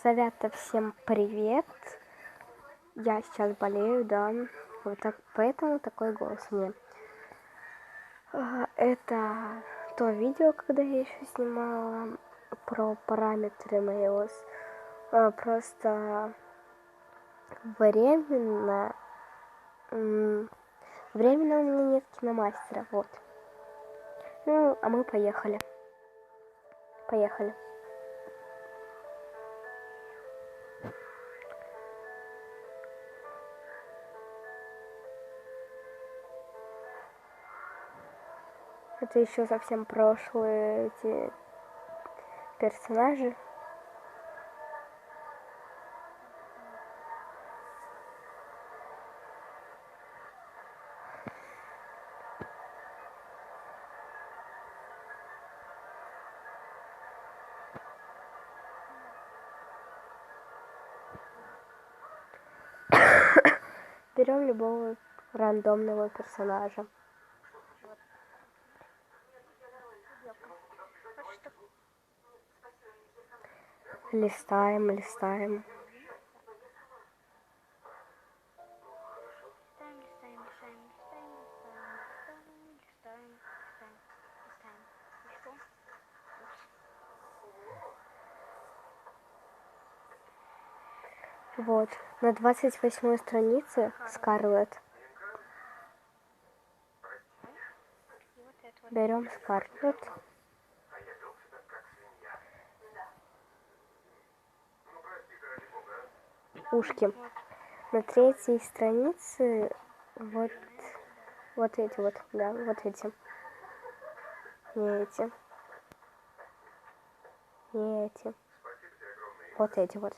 Ребята, всем привет! Я сейчас болею, да, вот так, поэтому такой голос у меня. Это то видео, когда я еще снимала про параметры iOS. Просто временно у меня нет киномастера, вот. Ну, а мы поехали. Поехали. Это еще совсем прошлые эти персонажи. Берем любого рандомного персонажа. Листаем. Вот, на 28-й странице Скарлетт. Берем Скарлетт. Ушки. На 3-й странице вот эти вот, да, вот эти. Не эти. Не эти. Вот эти вот.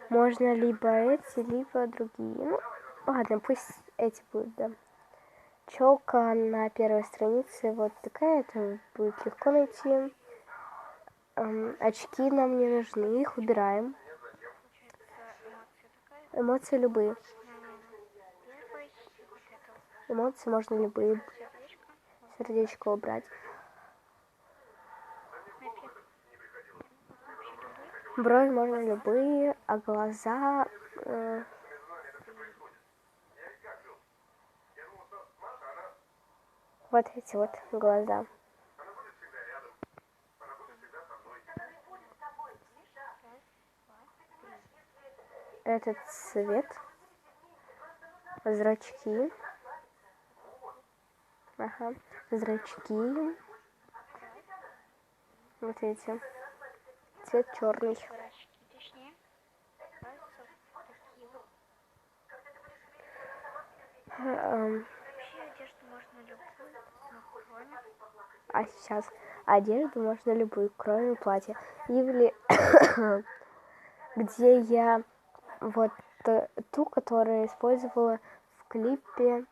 Можно либо эти, либо другие. Ну, ладно, пусть эти будут, да. Челка на 1-й странице вот такая, это будет легко найти. Очки нам не нужны, их убираем. Эмоции любые. Эмоции можно любые. Сердечко убрать. Брови можно любые, а глаза... вот эти вот глаза. Этот цвет. Зрачки. Ага. Зрачки. Вот эти. Цвет черный. А сейчас одежду можно любую, кроме платья. Или где я вот ту, которую использовала в клипе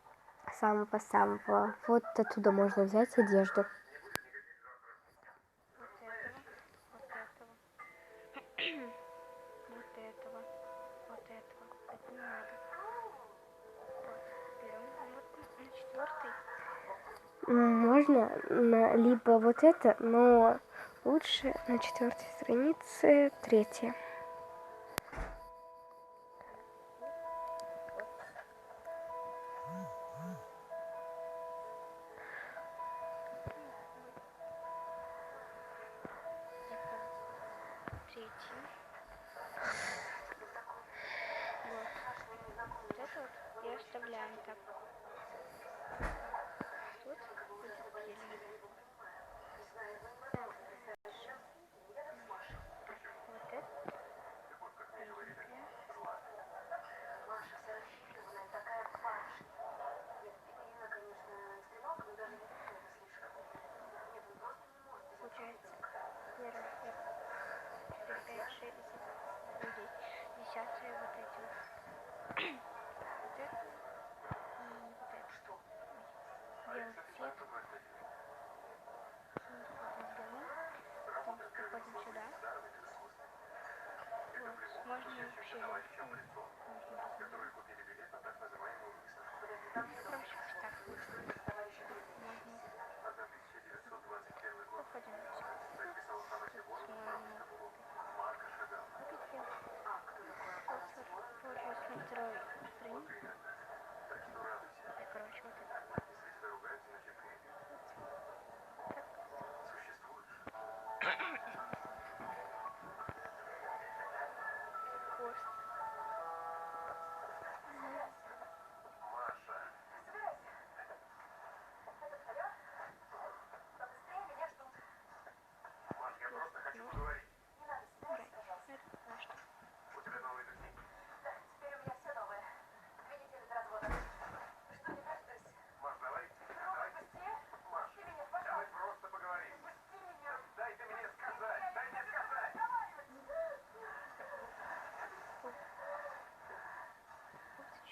самого. Вот оттуда можно взять одежду. Можно либо вот это, но лучше на 4-й странице 3-я. Вот это вот и оставляем так. Тут будет зеленый. Вот это беленькое. Получается 1, 2, 3, 5, 6, 10, 10 вот эти вот. Вот это. И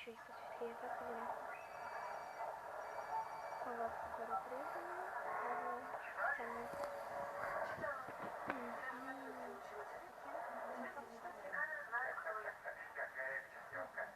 чуть посветлее добавлю.